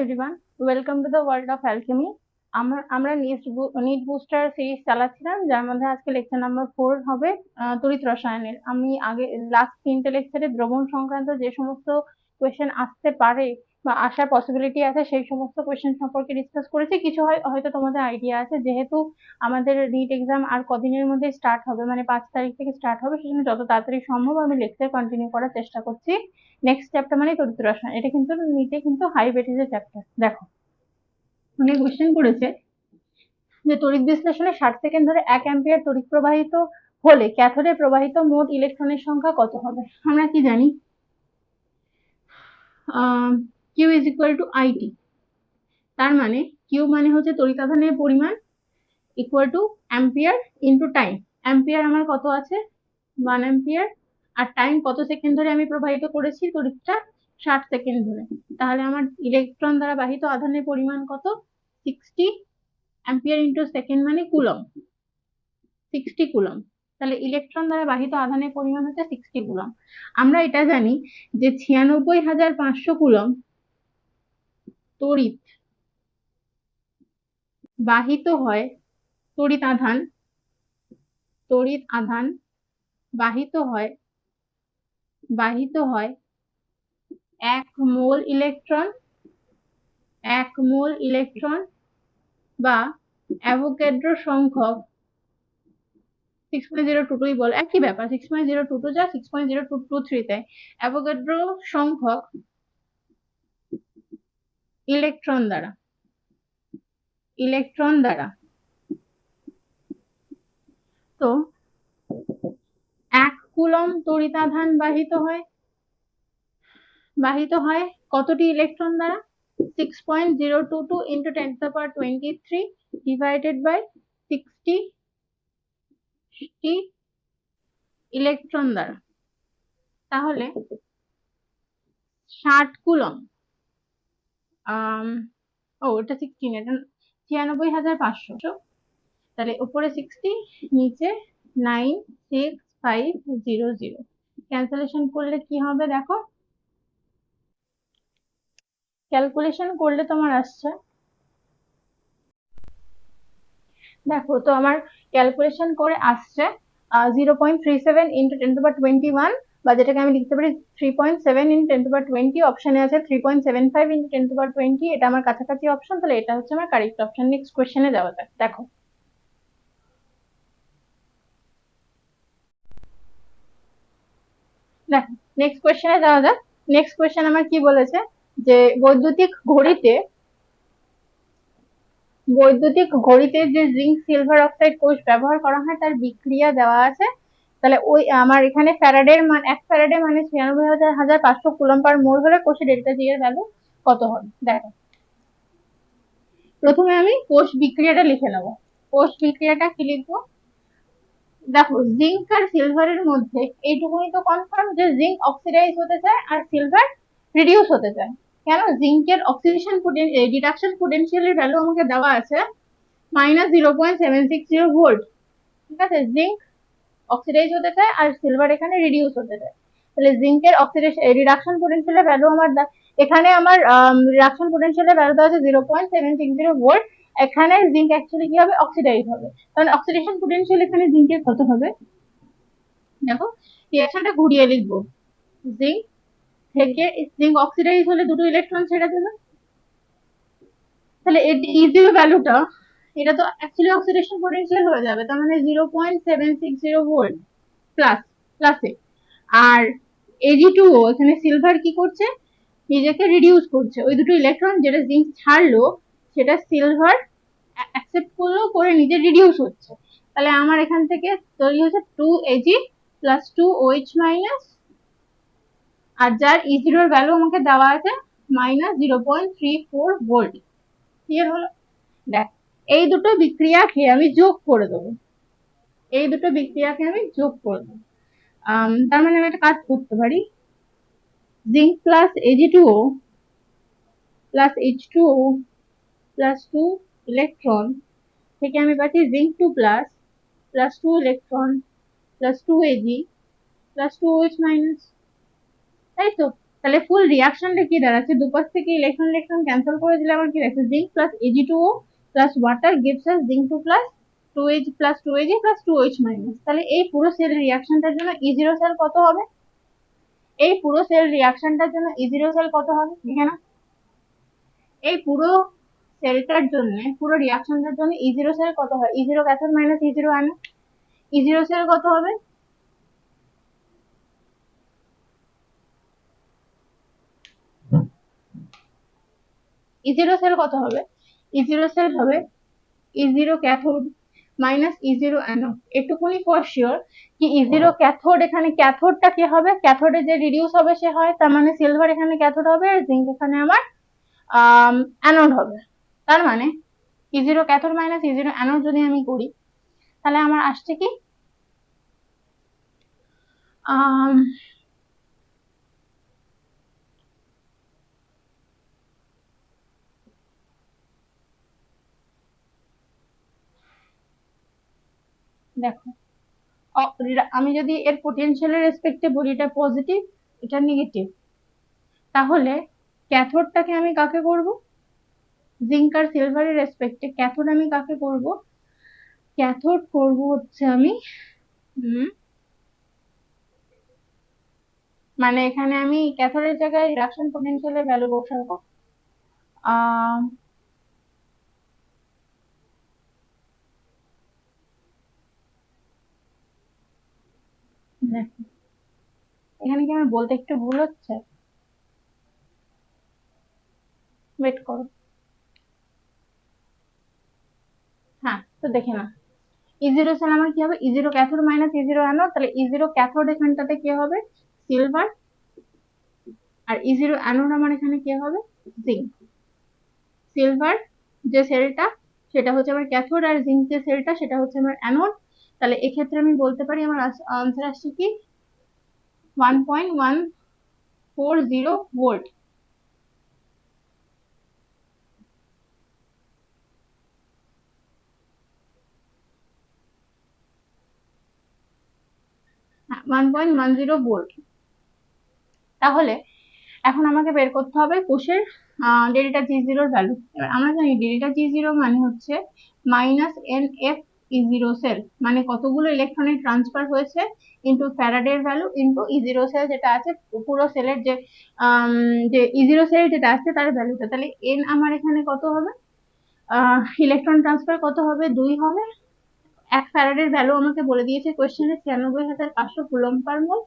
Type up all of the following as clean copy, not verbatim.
Everyone, welcome to the world of alchemy. আমরা NEET booster series চালাচ্ছিলাম, যার মধ্যে আজকে লেকচার নাম্বার 4 হবে তড়িৎ রসায়নের। আমি আগে লাস্ট 3টে লেকচারে দ্রবণ সংক্রান্ত যে সমস্ত কোয়েশ্চেন আসতে পারে বা আসার পসিবিলিটি আছে সেই সমস্ত কোয়েশ্চেন সম্পর্কে ডিসকাস করেছি। কিছু হয়তো তোমাদের আইডিয়া আছে, যেহেতু আমাদের নিট এক্সাম আর কদিনের মধ্যে স্টার্ট হবে, মানে 5 তারিখ থেকে স্টার্ট হবে, সেজন্য যত তাড়াতাড়ি সম্ভব আমি লেকচার কন্টিনিউ করার চেষ্টা করছি। নেক্সট চ্যাপ্টার মানে তড়িৎ রসায়ন, এটা কিন্তু নিটে কিন্তু হাই ভেটেজের চ্যাপ্টার। দেখো, অনেক কোশ্চেন করেছে যে তড়িৎ বিশ্লেষণে 60 সেকেন্ড ধরে 1 অ্যাম্পিয়ার তড়িৎ প্রবাহিত হলে ক্যাথোডে প্রবাহিত মোট ইলেকট্রনের সংখ্যা কত হবে? আমরা কি জানি, Q is equal to IT। তার মানে Q মানে হচ্ছে তড়িৎ আধানের পরিমাণ equal to ampere into time. Ampere আমার কত আছে? 1 অ্যাম্পিয়ার। আর টাইম কত সেকেন্ড ধরে আমি প্রবাহিত করেছি তড়িৎটা? 60 সেকেন্ড ধরে। তাহলে আমার ইলেকট্রন দ্বারা বাহিত আধানের পরিমাণ কত? 60 অ্যাম্পিয়ার ইন্টু সেকেন্ড মানে কুলম, 60 কুলম। তাহলে ইলেকট্রন দ্বারা বাহিত আধানের পরিমাণ হচ্ছে 60 কুলম। আমরা এটা জানি যে 96,500 কুলম তড়িৎ বাহিত হয়, তড়িৎ আধান বাহিত হয় 1 মোল ইলেকট্রন বা অ্যাভোগাড্রো সংখ্যক 6.022 বল, একই ব্যাপার, 6.022 যা 6.0223 তাই অ্যাভোগাড্রো সংখ্যক ইলেকট্রন দ্বারা তো 1 কুলম তড়িৎ আধান বাহিত হয় কতটি ইলেকট্রন দ্বারা? 6.022 into 10 to the power 23 divided by 60 electron দ্বারা। তাহলে 60 কুলম, এটা 16, এটা 96,500। তাহলে উপরে 60, নিচে 96500। ক্যালকুলেশন করলে কি হবে দেখো, ক্যালকুলেশন করলে তোমার আসছে, দেখো তো আমার ক্যালকুলেশন করে আসছে 0.37 into 10 to the power 21, বা যেটাকে আমি লিখতে পারি 3.7 into 10 to the power 20। অপশনে আছে 3.75 into 10 to the power 20, এটা আমার কাছাকাছি অপশন, তাহলে এটা হচ্ছে আমার কারেক্ট অপশন। নেক্সট কোশ্চেনে যাওয়া যাক। দেখো, নেক্সট কোশ্চেনে যাওয়া যাক। নেক্সট কোশ্চেন আমার কি বলেছে, যে বৈদ্যুতিক ঘড়িতে যে জিঙ্ক সিলভার অক্সাইড কোষ ব্যবহার করা হয় তার বিক্রিয়া দেওয়া আছে। তাহলে ওই আমার এখানে ফ্যারাডের মান, 1 ফ্যারাডে মানে 96,500 কুলম পার মোল হলে কোষে ডেল্টা জি এর ভ্যালু কত হবে? দেখো, প্রথমে আমি কোষ বিক্রিয়াটা লিখে নেব। কোষ বিক্রিয়াটা কি লিখবো? দেখো, জিঙ্ক আর সিলভারের মধ্যে এইটুকুনি তো কনফার্ম যে জিঙ্ক অক্সিডাইজ হতে চায় আর সিলভার রিডিউস হতে চায়। কেন? জিঙ্কের অক্সিডেশন ডিডাকশন পোটেনশিয়ালের ভ্যালু আমাকে দেওয়া আছে -0.760 ভোল্ট। ঠিক আছে, জিঙ্ক অক্সিডাইজ হতে চায় আর সিলভার এখানে রিডিউস হতে চায়। তাহলে জিঙ্কের অক্সিডেশন রিডাকশন পোটেনশিয়ালের ভ্যালু আমার এখানে আমার রিডাকশন পোটেনশিয়ালের ভ্যালু দেওয়া আছে 0.760 ভোল্ট। এখানে জিঙ্ক অ্যাকচুয়ালি কি হবে? অক্সিডাইজ হবে। কারণ অক্সিডেশন পোটেনশিয়াল এখানে জিঙ্কের কত হবে? দেখো, রিঅ্যাকশনটা ঘুরিয়ে লিখবো। জিঙ্ক থেকে জিঙ্ক অক্সিডাইজ হলে দুটো ইলেকট্রন ছেড়ে দেবে, তাহলে ইজি ভ্যালুটা, এটা তো অ্যাকচুয়ালি অক্সিডেশন পোটেনশিয়াল হয়ে যাবে, তার মানে 0.760 ভোল্ট প্লাসে। আর Ag2O, এখানে সিলভার কি করছে? নিজেকে রিডিউস করছে। ওই দুটো ইলেকট্রন যেটা জিঙ্ক ছাড়লো সেটা সিলভার অ্যাকসেপ্ট করলো, করে নিজে রিডিউস হচ্ছে। তাহলে আমার এখান থেকে তৈরি হচ্ছে 2Ag প্লাস 2OH মাইনাস, আর যার E0 এর ভ্যালু আমাকে দেওয়া আছে -0.34 ভোল্ট। ক্লিয়ার হলো? দেখ, এই দুটো বিক্রিয়াকে আমি যোগ করে দেবো, তার মানে আমি একটা কাজ করতে পারি, zinc plus Ag2O plus H2O plus 2 electron থেকে আমি পাচ্ছি zinc 2 plus 2 electron plus 2Ag plus 2OH minus, তাই তো? তাহলে ফুল রিয়াকশনটা কি দাঁড়াচ্ছে, দুপাশ থেকে ইলেকট্রন ইলেকট্রন ক্যান্সেল করে দিলে আমার কি রাখছে, zinc plus Ag2O plus water gives us zinc 2 plus 2Ag plus 2Ag plus 2H minus. তাহলে এই পুরো সেল রিয়াকশনটার জন্য E0 সেল কত হবে, এই পুরো সেল রিয়াকশনটার জন্য E0 সেল কত হবে, এখানে এই পুরো সেলটার জন্য, পুরো রিয়াকশনটার জন্য E0 সেল কত হয়, E0 cathode minus E0 anode, E0 sell কত হবে, E0 সেল কত হবে, E0 সেল হবে E0 cathode minus E0 anode. এটুকুনি ফর শিওর কি E0 ক্যাথোড, এখানে ক্যাথোডটা কি হবে, ক্যাথোডে যে রিডিউস হবে সে হয়, তার মানে সিলভার এখানে ক্যাথোড হবে আর জিঙ্ক এখানে আমার অ্যানোড হবে। তার মানে E0 cathode minus E0 anode যদি আমি করি তাহলে আমার আসছে কি, দেখো আমি যদি এর পোটেনশিয়ালের রেসপেক্টে বলি এটা পজিটিভ এটা নেগেটিভ, তাহলে ক্যাথোডটাকে আমি কাকে করব, জিঙ্ক আর সিলভারের রেসপেক্টে ক্যাথোড আমি কাকে করব, ক্যাথোড করব হচ্ছে আমি মানে এখানে আমি ক্যাথোডের জায়গায় রিডাকশন পোটেনশিয়ালের ভ্যালু বসাবো, দেখো এখানে কি আমার বলতে একটু ভুল হচ্ছে, ওয়েট করো, হ্যাঁ তো দেখে না, E0 সেল আমার কি হবে, E0 cathode minus E0 anode, তাহলে E0 ক্যাথোড এখানটাতে কি হবে সিলভার, আর E0 অ্যানোড আমার এখানে কি হবে জিঙ্ক। সিলভার যে সেলটা সেটা হচ্ছে আমার ক্যাথোড আর জিঙ্ক যে সেলটা সেটা হচ্ছে আমার অ্যানোড। তাহলে এক্ষেত্রে আমি বলতে পারি আমার আনসার আসছে কি 1.140 ভোল্ট। হ্যাঁ 1.10 ভোল্ট। তাহলে এখন আমাকে বের করতে হবে কোষের ডেল্টা G0 এর ভ্যালু। এবার আমরা জানি ডেল্টা G0 মানে হচ্ছে মাইনাস NF E0 সেল, মানে কতগুলো ইলেকট্রনের ট্রান্সফার হয়েছে ইনটু ফ্যারাডের ভ্যালু ইনটু E0 সেল যেটা আছে, পুরো সেলের যে E0 সেল যেটা আছে তার ভ্যালুটা। তাহলে N আমার এখানে কত হবে, ইলেকট্রন ট্রান্সফার কত হবে 2 হবে, 1 ফ্যারাডের ভ্যালু আমাকে বলে দিয়েছে কোশ্চেনে 96,500 কুলম্ব পার মোল,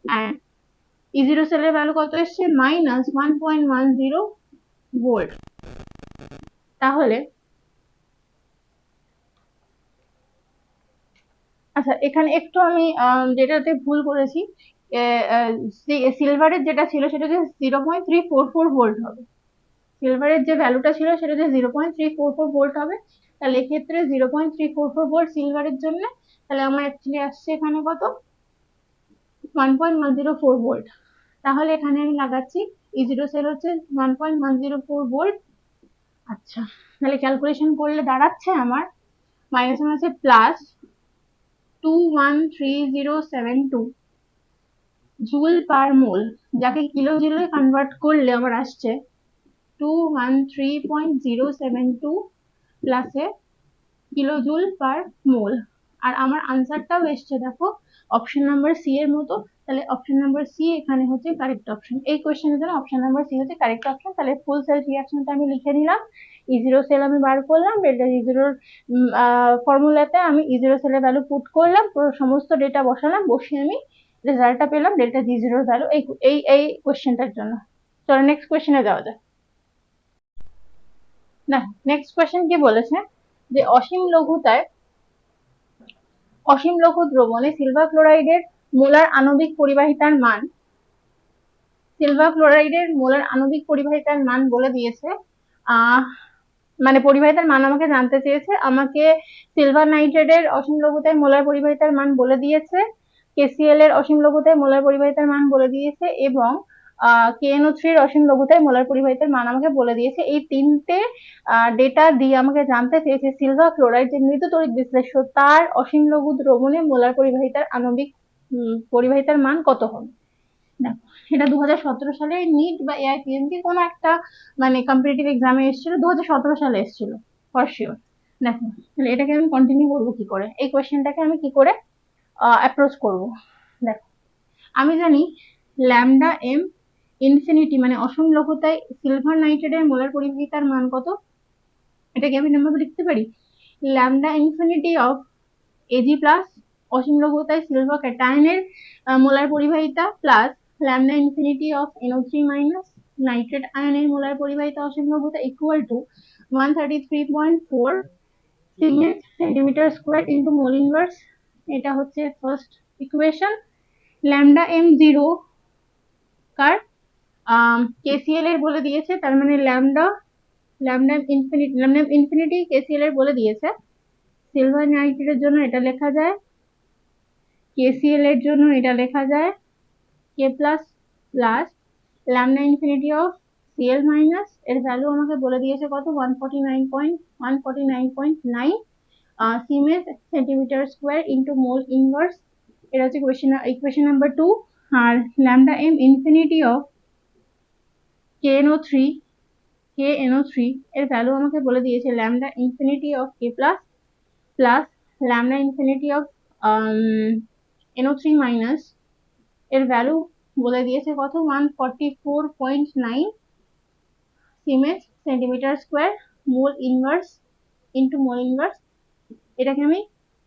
আর E0 সেলের ভ্যালু কত এসছে মাইনাস 1.10 ভোল্ট। তাহলে আচ্ছা এখানে একটু আমি যেটাতে ভুল করেছি, সিলভারের যেটা ছিল সেটা যে 0.344 ভোল্ট হবে, সিলভারের যে ভ্যালুটা ছিল সেটা যে 0.344 ভোল্ট হবে, তাহলে এক্ষেত্রে 0.344 ভোল্ট সিলভারের জন্য, তাহলে আমার অ্যাকচুয়ালি আসছে এখানে কত 1.104 ভোল্ট। তাহলে এখানে আমি লাগাচ্ছি E0 সেল হচ্ছে 1.104 ভোল্ট। আচ্ছা তাহলে ক্যালকুলেশন করলে দাঁড়াচ্ছে আমার মাইনাস আছে প্লাস 213072 জুল পার মোল, যাকে কিলো জুলে কনভার্ট করলে আমার আসছে 213.072 প্লাসে কিলো জুল পার মোল। আর আমার আনসারটাও এসছে দেখো অপশন নাম্বার সি এর মতো, তাহলে অপশন নাম্বার সি এখানে হচ্ছে কারেক্ট অপশন, এই কোশ্চেনের জন্য অপশন নাম্বার সি হচ্ছে কারেক্ট অপশন। তাহলে ফুল সেল রিঅ্যাকশনটা আমি লিখে নিলাম, E0 সেল আমি বার করলাম, ডেল্টা G0 ফর্মুলাতে আমি E0 সেলের ভ্যালু পুট করলাম, পুরো সমস্ত ডেটা বসালাম, বসিয়ে আমি রেজাল্টটা পেলাম ডেল্টা G0 এর ভ্যালু এই এই এই কোশ্চেনটার জন্য। চলো নেক্সট কোশ্চেনে যাওয়া যাক। না নেক্সট কোশ্চেন কি বলেছে যে অসীম লঘু দ্রবণে সিলভার ক্লোরাইডের মোলার আণবিক পরিবাহিতার মান, সিলভার ক্লোরাইডের মোলার আণবিক পরিবাহিতার মান বলে দিয়েছে, মানে পরিবাহিতার মান আমাকে জানতে চেয়েছে, আমাকে সিলভার নাইট্রেটের অসীম লঘুতায় মোলার পরিবাহিতার মান বলে দিয়েছে, KCl এর অসীম লঘুতায় মোলার পরিবাহিতার মান বলে দিয়েছে, এবং KNO3 এর অসীম লঘুতায় মোলার পরিবাহিতার মান আমাকে বলে দিয়েছে। এই তিনটে ডেটা দিয়ে আমাকে জানতে চেয়েছে সিলভার ক্লোরাইড যে মৃদু তড়িৎ বিশ্লেষ্য তার অসীম লঘু দ্রবণে মোলার পরিবাহিতার আণবিক পরিবাহিতার মান কত হবে। দেখো এটা 2017 সালে নিট বা এআইপিএমটি কোনো একটা মানে কম্পিটিটিভ এক্সামে এসেছিল, 2017 সালে এসেছিল ফর শিওর। দেখো তাহলে এটাকে আমি কন্টিনিউ করবো কি করে, এই কোয়েশ্চেনটাকে আমি কি করে অ্যাপ্রোচ করব। দেখো আমি জানি ল্যামডা এম ইনফিনিটি মানে অসীম লঘুতায় সিলভার নাইট্রেটের মোলার পরিবাহিতার মান কত, এটাকে আমি নামভাবে লিখতে পারি lambda infinity of AG plus অসীম লঘুতায় সিলভার ক্যাটায়নের মোলার পরিবাহিতা plus lambda infinity of NO3 minus nitrate আয়নের মোলার পরিবাহিতা অসীম লঘুতা equal to 133.4 siemens centimetre square into mole inverse. এটা হচ্ছে first equation. Lambda M zero কার কেসিএল এর বলে দিয়েছে, তার মানে ল্যামডা ইনফিনিটি কেসিএল এর বলে দিয়েছে। সিলভার নাইট্রেটের জন্য এটা লেখা যায়, কেসিএল এর জন্য এটা লেখা যায় K plus plus lambda infinity of CL minus, এর ভ্যালু আমাকে বলে দিয়েছে কত 149.9 siemens centimetre square into mole inverse. এটা হচ্ছে ইকুয়েশন নাম্বার 2। আর lambda M infinity of KNO3 এর ভ্যালু আমাকে বলে দিয়েছে lambda infinity of K plus plus lambda infinity of NO3 minus, এর ভ্যালু বলে দিয়েছে কত 144.9 siemens centimetre square mole inverse into mole inverse. এটাকে আমি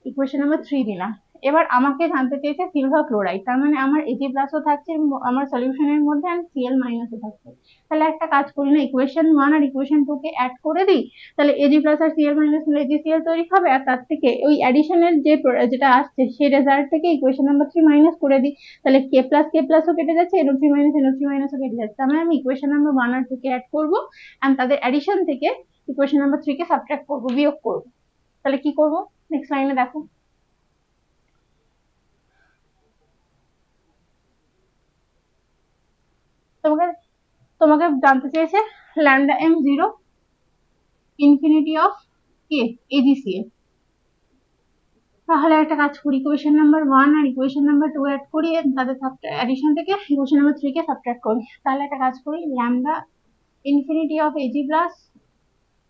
ইকুয়েশন নাম্বার 3 দিলাম। এবার আমাকে জানতে চেয়েছে সিলভার ক্লোরাইড, তার মানে আমার Ag প্লাসও থাকছে আমার সলিউশনের মধ্যে আর Cl মাইনাসও থাকছে। তাহলে একটা কাজ করি না, ইকুয়েশন 1 আর ইকুয়েশন 2 কে অ্যাড করে দিই, তাহলে Ag প্লাস আর Cl মাইনাস হলে AgCl তৈরি হবে, আর তার থেকে ওই অ্যাডিশনের যেটা আসছে সেই রেজাল্ট থেকে ইকুয়েশন নাম্বার 3 মাইনাস করে দিই, তাহলে K প্লাসও কেটে যাচ্ছে, NO3 মাইনাসও কেটে যাচ্ছে। তার মানে আমি ইকুয়েশন নাম্বার 1 আর 2 কে অ্যাড করবো এন্ড তাদের অ্যাডিশন থেকে ইকুয়েশন নাম্বার 3 কে সাবট্রাক্ট করবো, বিয়োগ করবো। তাহলে কি করবো নেক্সট লাইনে দেখো, তোমাকে তোমাকে জানতে চেয়েছে lambda M zero infinity of কে AgCl। তাহলে একটা কাজ করি, ইকুয়েশন নাম্বার 1 আর ইকুয়েশন নাম্বার 2 অ্যাড করি, তাদের অ্যাডিশন থেকে ইকুয়েশন নাম্বার 3 কে সাবট্রাক্ট করি। তাহলে একটা কাজ করি lambda infinity of Ag plus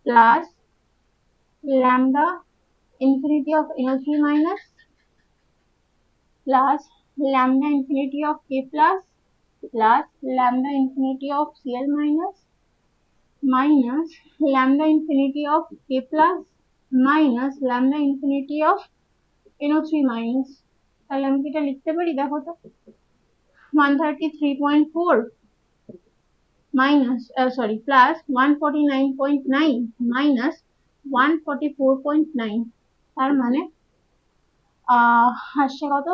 plus lambda infinity of NO3 minus plus lambda infinity of K plus plus lambda infinity of Cl minus minus lambda infinity of K plus minus lambda infinity of NO3 minus. তাহলে আমি এটা লিখতে পারি, দেখো তো 133.4 minus plus 149.9 minus 144.9, তার মানে আসছে কত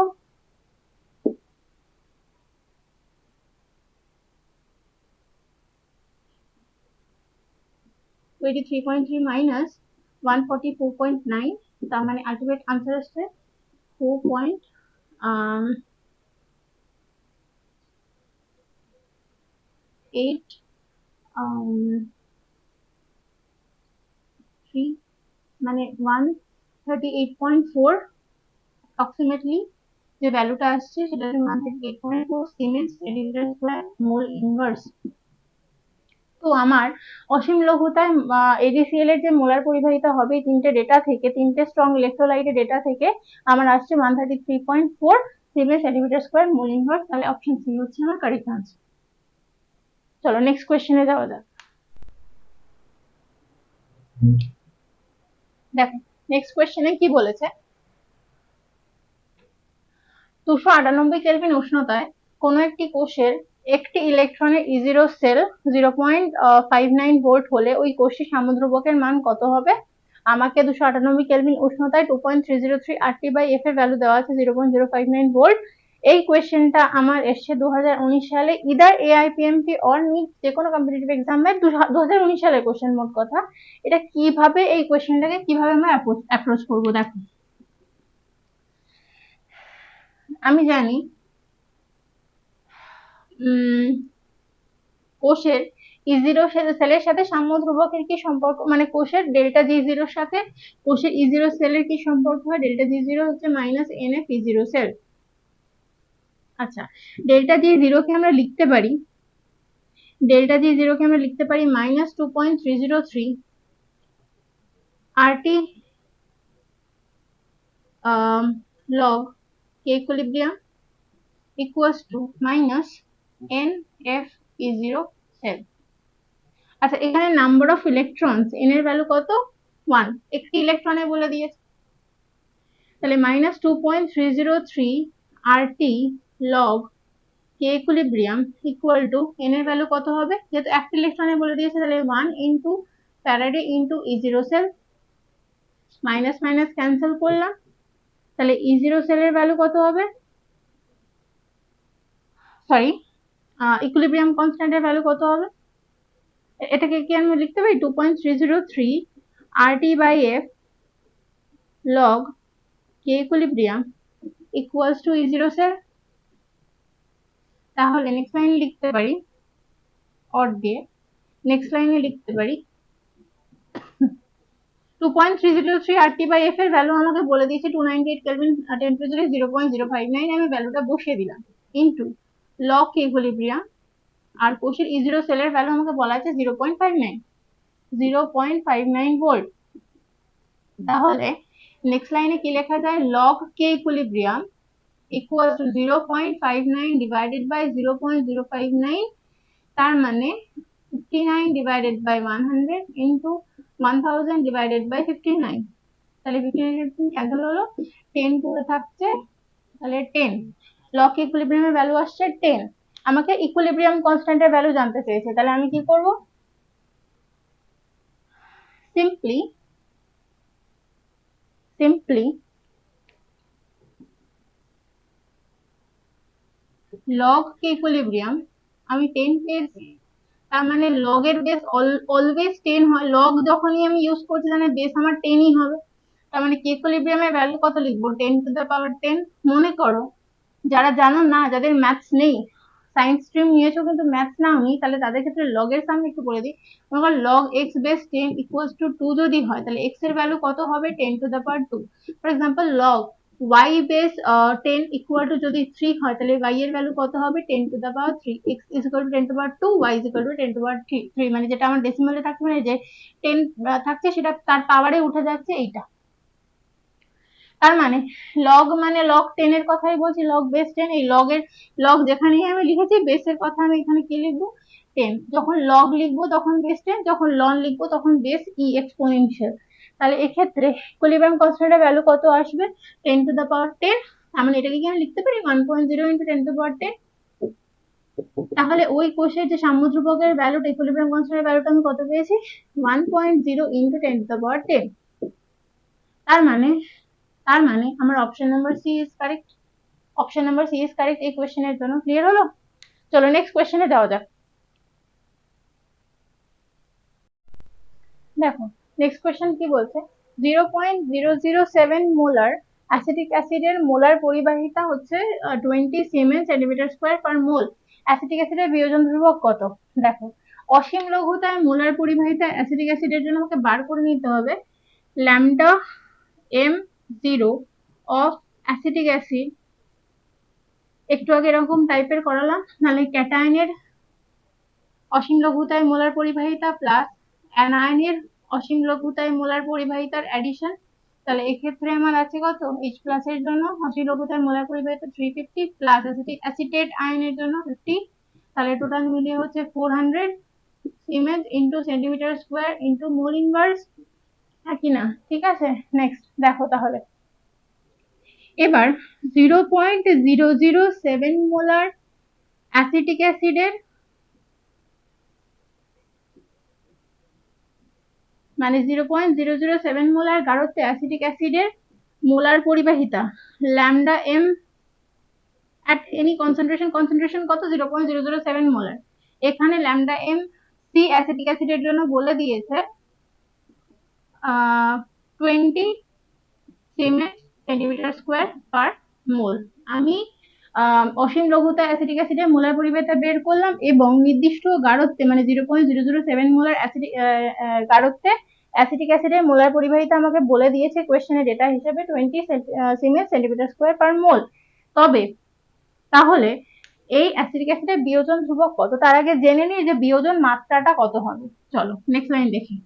23.3 মাইনাস 144.9, তার মানে আলটিমেট আনসার আসছে 4.8 মানে 138.4 অ্যাপ্রক্সিমেটলি যে ভ্যালুটা আসছে সেটা 138.4 siemens centimetre square mole inverse. তো আমার অসীম লঘুতায় AgCl এর যে মোলার পরিবাহিতা হবে তিনটে ডেটা থেকে, তিনটে স্ট্রং ইলেকট্রোলাইটের ডেটা থেকে আমার আসছে 133.4 siemens centimetre square mole inverse. তাহলে অপশন সি হচ্ছে আমার কারেক্ট আনসার। চলো নেক্সট কোয়েশ্চেনে যাওয়া যাক। দেখো নেক্সট কোয়েশ্চেনে কি বলেছে, 298 কেলভিন উষ্ণতায় কোন একটি কোষের একটি ইলেকট্রনের E0 সেল 0.59 ভোল্ট হলে ওই কোষটি সামুদ্রবকের মান কত হবে। আমাকে 298 কেলভিন উষ্ণতায় 2.303 RT/F এর ভ্যালু দেওয়া আছে 0.059 ভোল্ট। এই কোয়েশ্চেনটা আমার এসছে 2019 সালে, ইদার AIPMT অর নিট যে কোনো কম্পিটিটিভ এক্সামে 2019 সালের কোয়েশ্চেন মোট কথা। এটা কিভাবে এই কোয়েশ্চেনটাকে কিভাবে আমরা অ্যাপ্রোচ করব, দেখো আমি জানি কোষের E0 সেলের সাথে সাম্য ধ্রুবকের কি সম্পর্ক, মানে কোষের ডেল্টা G0 এর সাথে কোষের E0 সেলের কি সম্পর্ক হয়, ডেল্টা G0 হচ্ছে মাইনাস NF E0 সেল। আচ্ছা, ডেল্টা জি জিরোকে আমরা লিখতে পারি, -2.303 RT log K equilibrium equals to minus NF(E0) cell। আচ্ছা, এখানে নাম্বার অফ ইলেকট্রনস n এর ভ্যালু কত? 1, একটি ইলেকট্রনে বলে দিয়েছে, তাহলে -2.303 RT log K equilibrium equal to n এর ভ্যালু কত হবে? যেহেতু একটা ইলেকট্রনে বলে দিয়েছে তাহলে 1 into Faraday into E0 cell, minus minus cancel করলাম, তাহলে E0 সেলের ভ্যালু কত হবে? সরি, ইকুইলিব্রিয়াম কনস্ট্যান্টের ভ্যালু কত হবে? এটাকে কি আমি লিখতে পারি 2.303 RT by F log K equilibrium equals to E0 cell। তাহলে নেক্সট লাইনে লিখতে পারি অর দিয়ে, নেক্সট লাইনে লিখতে পারি 2.303 RT by F এর ভ্যালু আমাকে বলে দিয়েছে 298 কেলভিন, টেম্পারেচারে 0.059, আমি ভ্যালুটা বসিয়ে দিলাম, ইনটু log K equilibrium, আর কোষের E0 সেলের ভ্যালু আমাকে বলা আছে 0.59 ভোল্ট। তাহলে নেক্সট লাইনে কি লেখা যায়? log K equilibrium equals to 0.59 divided by 0.059, তার মানে 59 divided by 100 into 1000 divided by 59, তাহলে 59 ক্যান্সেল হলো, 10 করে থাকছে, তাহলে 10 log ইকুইলিব্রিয়াম এর ভ্যালু আসছে 10। আমাকে ইকুইলিব্রিয়াম কনস্ট্যান্টের ভ্যালু জানতে চেয়েছে, তাহলে আমি কি করব? সিম্পলি log K equilibrium আমি 10 পেয়েছি, তার মানে log এর বেস অলওয়েজ 10 হয়, log যখনই আমি ইউজ করছি তাহলে বেস আমার 10 ই হবে, তার মানে K equilibrium এর ভ্যালু কত লিখবো? 10 to the power 10। মনে করো যারা জানো না, যাদের ম্যাথস নেই, সায়েন্স স্ট্রিম নিয়েছো কিন্তু ম্যাথস নাওনি, তাহলে তাদের ক্ষেত্রে লগ এর সামনে একটু বলে দিই, মনে করো log x base 10 equals to 2 যদি হয়, তাহলে x এর ভ্যালু কত হবে? 10 to the power 2। For example log y base 10 equal to যদি 3 হয়, তাহলে y এর ভ্যালু কত হবে? 10 to the power 3। x is equal to 10 to the power 2, y is equal to 10 to the power 3, মানে যেটা আমার ডেসিমালে থাকছে, মানে যে 10 থাকছে সেটা তার পাওয়ারে উঠে যাচ্ছে এইটা। তার মানে log 10 এর কথাই বলছি, log বেস 10, এই log যেখানেই আমি লিখেছি বেসের কথা আমি এখানে কি লিখবো? 10। যখন log লিখবো তখন বেস 10, যখন ln লিখবো তখন বেস e এক্সপোনেনশিয়াল। তাহলে এক্ষেত্রে ইকুইলিব্রিয়াম কনস্ট্যান্টের ভ্যালু কত আসবে? 10 to the power 10। তাহলে এটাকে কি আমি লিখতে পারি 1.0 into 10 to the power 10। তাহলে ওই কোষের যে সাম্যধ্রুবকের ভ্যালুটা, ইকুইলিব্রিয়াম কনস্ট্যান্টের ভ্যালুটা আমি কত পেয়েছি? 1.0 into 10 to the power 10। তার মানে আমার option number C is correct, option number C is correct এই কোশ্চেনের জন্য। ক্লিয়ার হলো? চলো নেক্সট কোশ্চেনে যাওয়া যাক। দেখো নেক্সট কোশ্চেন কি বলছে, 0.007 মোলার অ্যাসিটিক অ্যাসিডের মোলার পরিবাহিতা হচ্ছে 20 সিমেন্স সেন্টিমিটার স্কয়ার পার মোল, অ্যাসিটিক অ্যাসিডের বিয়োজন ধ্রুবক কত? দেখো অসীম লঘুতায় মোলার পরিবাহিতা অ্যাসিটিক অ্যাসিডের জন্য আমাকে বার করে নিতে হবে lambda m0 of acetic acid, একটু আগে এরকম টাইপের করালাম, নাহলে ক্যাটায়নের অসীম লঘুতায় মোলার পরিবাহিতা প্লাস অ্যানায়নের অসীম লঘুতায় মোলার পরিবাহিতার অ্যাডিশন, তাহলে এক্ষেত্রে আমার আছে কত? H প্লাস এর জন্য অসীম লঘুতায় মোলার পরিবাহিতা 350 প্লাস অ্যাসিটেট আয়নের জন্য 50, তাহলে টোটাল মিলিয়ে হচ্ছে 400 siemens into centimetre square into mole inverse, একই না? ঠিক আছে, নেক্সট দেখো তাহলে এবার 0.007 মোলার অ্যাসিটিক অ্যাসিডের মানে 0.007 মোলার গাঢ়ত্বে অ্যাসিটিক অ্যাসিডের মোলার পরিবাহিতা lambda M at any concentration কত? 0.007 মোলার। এখানে ল্যামডা এম সি অ্যাসিটিক অ্যাসিডের জন্য বলে দিয়েছে 20 সিমেন্স সেন্টিমিটার স্কয়ার পার মোল। আমি অসীম লঘুতা অ্যাসিটিক অ্যাসিডের মোলার পরিবাহিতা বের করলাম এবং নির্দিষ্ট গাঢ়ত্বে মানে 0.007 মোলার অ্যাসিডিক গাঢ়ত্বে অ্যাসিটিক অ্যাসিডের মোলার পরিবাহিতা আমাকে বলে দিয়েছে কোয়েশ্চেনের ডেটা হিসেবে 20 সিমেন্স সেন্টিমিটার স্কয়ার পার মোল। তবে তাহলে এই অ্যাসিটিক অ্যাসিডের বিয়োজন ধ্রুবক কত? তার আগে জেনে নিই যে বিয়োজন মাত্রাটা কত হবে। চলো নেক্সট লাইন দেখি।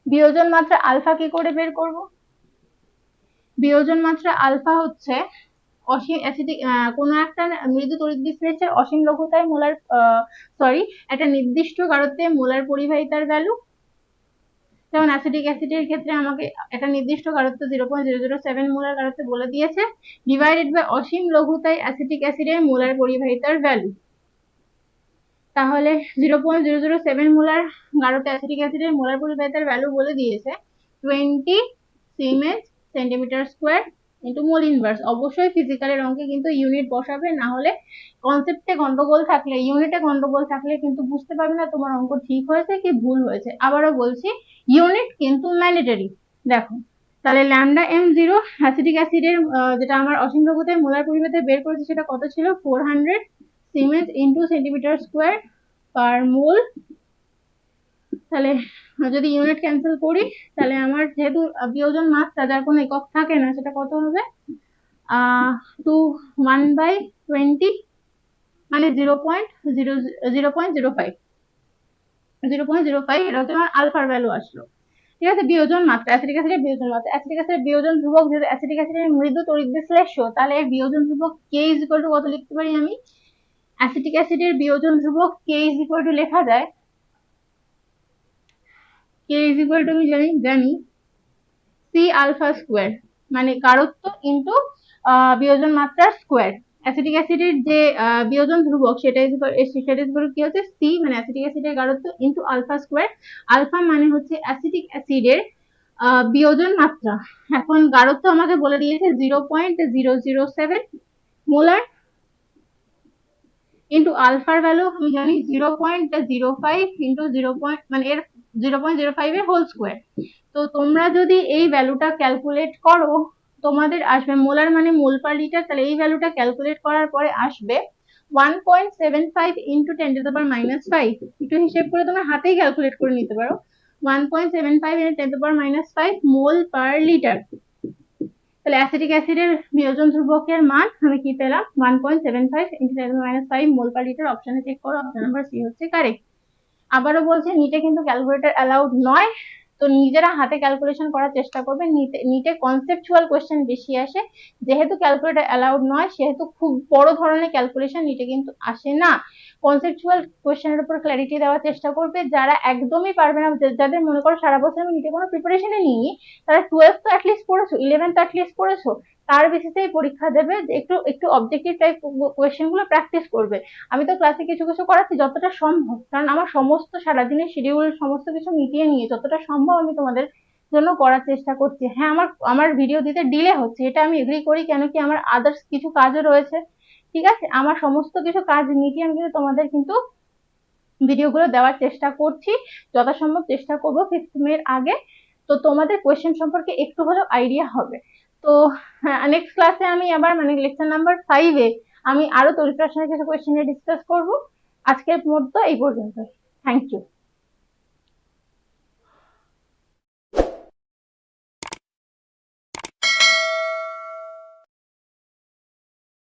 বিয়োজন মাত্রা আলফা কি করে বের করব? বিয়োজন মাত্রা আলফা হচ্ছে অসীম অ্যাসিডিক কোনো একটা মৃদু তড়িৎ বিশ্লেষের অসীম লঘুতায় মোলার একটা নির্দিষ্ট গাঢ়ত্বে মোলার পরিবাহিতার ভ্যালু। যেমন অ্যাসিটিক অ্যাসিডের ক্ষেত্রে আমাকে একটা নির্দিষ্ট গাঢ়ত্ব 0.007 মোলার গাঢ়ত্বে বলে দিয়েছে, ডিভাইডেড বাই অসীম লঘুতায় অ্যাসিটিক অ্যাসিডের মোলার পরিবাহিতার ভ্যালু। তাহলে 0.007 মোলার গাঢ়ত্বে অ্যাসিটিক অ্যাসিডের মোলার পরিবাহিতার ভ্যালু বলে দিয়েছে 20 siemens centimetre square into mole inverse. অবশ্যই ফিজিক্যালের অঙ্কে কিন্তু ইউনিট বসাবে, না হলে কনসেপ্টে গন্ডগোল থাকলে, ইউনিটে গন্ডগোল থাকলে কিন্তু বুঝতে পারবে না তোমার অঙ্ক ঠিক হয়েছে কি ভুল হয়েছে। আবারও বলছি, ইউনিট কিন্তু ম্যান্ডেটরি। দেখো তাহলে ল্যামডা m0 অ্যাসিটিক অ্যাসিডের যেটা আমার অসীম লঘুতায় মোলার পরিবাহিতা বের করেছে সেটা কত ছিল? 400 siemens into centimetre square per mole. তাহলে যদি ইউনিট ক্যান্সেল করি তাহলে আমার যেহেতু বিয়োজন মাত্রা যার কোনো একক থাকে না, সেটা কত হবে? 1/20 মানে 0.05 এটা হচ্ছে আমার আলফার ভ্যালু আসলো। ঠিক আছে, বিয়োজন মাত্রা অ্যাসিটিক অ্যাসিডের বিয়োজন মাত্রা। অ্যাসিটিক অ্যাসিডের বিয়োজন ধ্রুবক, যেহেতু অ্যাসিটিক অ্যাসিডের মৃদু তড়িৎ বিশ্লেষ্য, তাহলে এর বিয়োজন ধ্রুবক k কত লিখতে পারি আমি? অ্যাসিটিক অ্যাসিডের বিয়োজন ধ্রুবক k লেখা যায় k আমি জানি c আলফা স্কোয়ার, মানে গাঢ়ত্ব ইন্টু বিয়োজন মাত্রার স্কোয়ার। অ্যাসিটিক অ্যাসিডের যে বিয়োজন ধ্রুবক সেটা কি হচ্ছে? c মানে অ্যাসিটিক অ্যাসিডের গাঢ়ত্ব ইন্টু আলফা স্কোয়ার। আলফা মানে হচ্ছে অ্যাসিটিক অ্যাসিডের বিয়োজন মাত্রা। এখন গাঢ়ত্ব আমাকে বলে দিয়েছে 0.007 মোলার ইন্টু আলফার ভ্যালু আমি জানি 0.05 ইন্টু 0. মানে এর 0.05 এর হোল স্কোয়ার। তো তোমরা যদি এই ভ্যালুটা ক্যালকুলেট করো তোমাদের আসবে, মোলার মানে মোল পার লিটার, তাহলে এই ভ্যালুটা ক্যালকুলেট করার পরে আসবে 1.75 ইন্টু 10⁻⁵। একটু হিসেব করে তোমরা হাতেই ক্যালকুলেট করে নিতে পারো। 1.75 ইন্টু 10⁻⁵ মোল পার লিটার। তাহলে অ্যাসিটিক অ্যাসিডের বিয়োজন ধ্রুবকের মান আমি কি পেলাম? 1.75 ইন্টু 10⁻⁵ মোল পার লিটার। অপশনে চেক করো, অপশন নাম্বার সি হচ্ছে কারেক্ট। আবারও বলছে, নিটে কিন্তু ক্যালকুলেটর অ্যালাউড নয়, তো নিজেরা হাতে ক্যালকুলেশন করার চেষ্টা করবে। নিটে কনসেপচুয়াল কোয়েশ্চেন বেশি আসে, যেহেতু ক্যালকুলেটর অ্যালাউড নয় সেহেতু খুব বড় ধরনের ক্যালকুলেশন নিটে কিন্তু আসে না। কনসেপচুয়াল কোয়েশ্চেনের উপর ক্ল্যারিটি দেওয়ার চেষ্টা করবে। যারা একদমই পারবে না, যাদের মনে করো সারা বছর আমি নিটে কোনো প্রিপারেশনে নিইনি, তারা 12 তো অ্যাটলিস্ট পড়েছো, 11 তো অ্যাটলিস্ট পড়েছো, তার বেসিসেই পরীক্ষা দেবে। একটু অবজেক্টিভ টাইপ কোয়েশ্চেন গুলো প্র্যাকটিস করবে। আমি তো ক্লাসে কিছু কিছু করাচ্ছি যতটা সম্ভব, কারণ আমার সমস্ত সারাদিনের শিডিউল সমস্ত কিছু মিটিয়ে নিয়ে যতটা সম্ভব আমি তোমাদের জন্য করার চেষ্টা করছি। হ্যাঁ, আমার ভিডিও দিতে ডিলে হচ্ছে, এটা আমি এগ্রি করি, কেন কি আমার আদার্স কিছু কাজও রয়েছে। ঠিক আছে, আমার সমস্ত কিছু কাজ মিটিয়ে আমি কিন্তু তোমাদের কিন্তু ভিডিওগুলো দেওয়ার চেষ্টা করছি, যথাসম্ভব চেষ্টা করবো 5th মে আগে। তো তোমাদের কোয়েশ্চেন সম্পর্কে একটু হলেও আইডিয়া হবে। তো নেক্সট ক্লাসে আমি আবার মানে লেকচার নাম্বার 5-এ আমি আরো তড়িৎ রসায়নের কিছু কোয়েশ্চেন নিয়ে ডিসকাস করবো। আজকের মতো এই পর্যন্ত। Thank you.